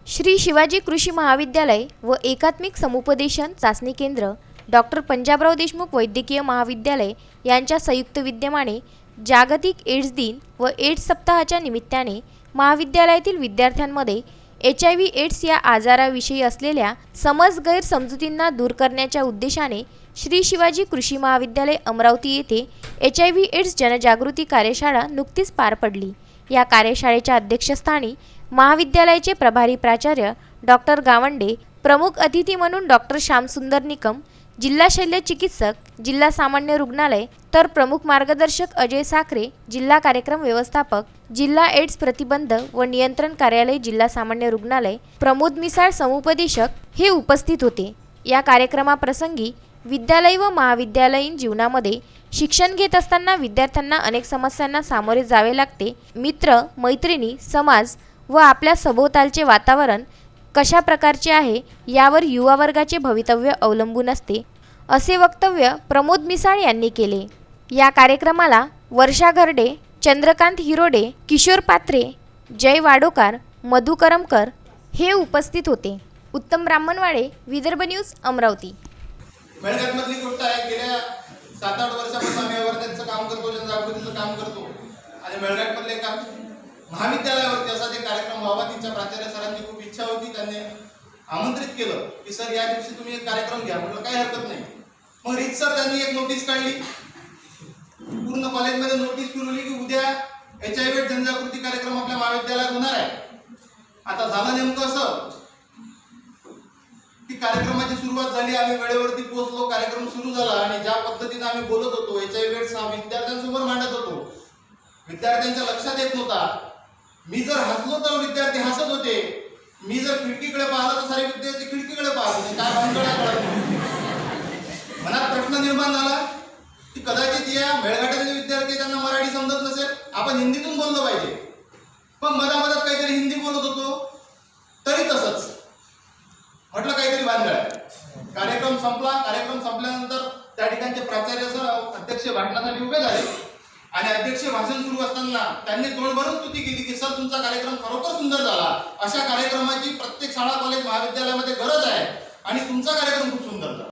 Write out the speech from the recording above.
श्री शिवाजी कृषी महाविद्यालय व एकात्मिक समुपदेशन चाचणी केंद्र डॉक्टर पंजाबराव देशमुख वैद्यकीय महाविद्यालय यांच्या संयुक्त विद्यमाने जागतिक एड्स दिन व एड्स सप्ताहाच्या निमित्ताने महाविद्यालयातील विद्यार्थ्यांमध्ये HIV एड्स या आजाराविषयी असलेल्या समज गैरसमजुतींना दूर करण्याच्या उद्देशाने श्री शिवाजी कृषी महाविद्यालय अमरावती येथे HIV एड्स जनजागृती कार्यशाळा नुकतीच पार पडली। या कार्यशाळेच्या अध्यक्षस्थानी महाविद्यालयाचे प्रभारी प्राचार्य डॉक्टर गावंडे, प्रमुख अतिथी म्हणून डॉक्टर श्यामसुंदर निकम, जिल्हा शल्य चिकित्सक, जिल्हा सामान्य रुग्णालय, तर प्रमुख मार्गदर्शक अजय साखरे, जिल्हा कार्यक्रम व्यवस्थापक, जिल्हा एड्स प्रतिबंध व नियंत्रण कार्यालय, जिल्हा सामान्य रुग्णालय, प्रमोद मिसाळ समुपदेशक हे उपस्थित होते। या कार्यक्रमाप्रसंगी विद्यालय व महाविद्यालयीन जीवनामध्ये शिक्षण घेत असताना विद्यार्थ्यांना अनेक समस्यांना सामोरे जावे लागते। मित्र, मैत्रिणी, समाज व आपल्या सभोवतालचे वातावरण कशा प्रकारचे आहे यावर युवा वर्गाचे भवितव्य अवलंबून असते, असे वक्तव्य प्रमोद मिसाळ यांनी केले। या कार्यक्रमाला वर्षा घरडे, चंद्रकांत हिरोडे, किशोर पात्रे, जय वाडोकार, मधु करमकर हे उपस्थित होते। उत्तम ब्राह्मणवाडे, विदर्भ न्यूज, अमरावती। मेळघाटमधली गोष्ट आहे, गेल्या 7-8 वर्षापासून आम्ही अवेअरनेसचं काम करतो, जनजागृतीचं काम करतो आणि मेळघाटमधले काम महाविद्यालयावरती असा ते कार्यक्रम व्हावा, तिच्या प्राचार्य सरांची खूप इच्छा होती। त्यांनी आमंत्रित केलं की सर या दिवशी तुम्ही एक कार्यक्रम घ्या। म्हटलं काही हरकत नाही। मग रीतसर त्यांनी एक नोटीस काढली, पूर्ण कॉलेजमध्ये नोटीस फिरवली की उद्या HIV जनजागृती कार्यक्रम आपल्या महाविद्यालयात होणार आहे। आता झालं नेमकं असं की कार्यक्रमाची सुरुवात झाली, आम्ही वेळेवरती पोहोचलो, कार्यक्रम सुरू झाला आणि ज्या पद्धतीने आम्ही बोलत होतो, HIV हा विद्यार्थ्यांसमोर मांडत होतो, विद्यार्थ्यांच्या लक्षात येत नव्हता। मी जर हसलो तर विद्यार्थी हसत होते, मी जर खिडकीकडे पाहिलं तर सारे विद्यार्थी खिडकीकडे पाहत होते। काय भानगड कळत नाही। मनात प्रश्न निर्माण झाला की कदाचित या मेळघाटातले विद्यार्थी त्यांना मराठी समजत नसेल, आपण हिंदीतून बोललो पाहिजे। पण मधामधात काहीतरी हिंदी बोलत होतो तरी तसंच म्हटलं काहीतरी भानगड आहे। कार्यक्रम संपला। कार्यक्रम संपल्यानंतर त्या ठिकाणचे प्राचार्य सर अध्यक्ष भाषणासाठी उभे झाले आणि अध्यक्ष भाषण सुरू असताना त्यांनी तोंडभरून स्तुती केली की सर तुमचा कार्यक्रम खरोखर सुंदर झाला। अशा कार्यक्रमाची प्रत्येक शाळा, कॉलेज, महाविद्यालयामध्ये गरज आहे आणि तुमचा कार्यक्रम खूप सुंदर झाला।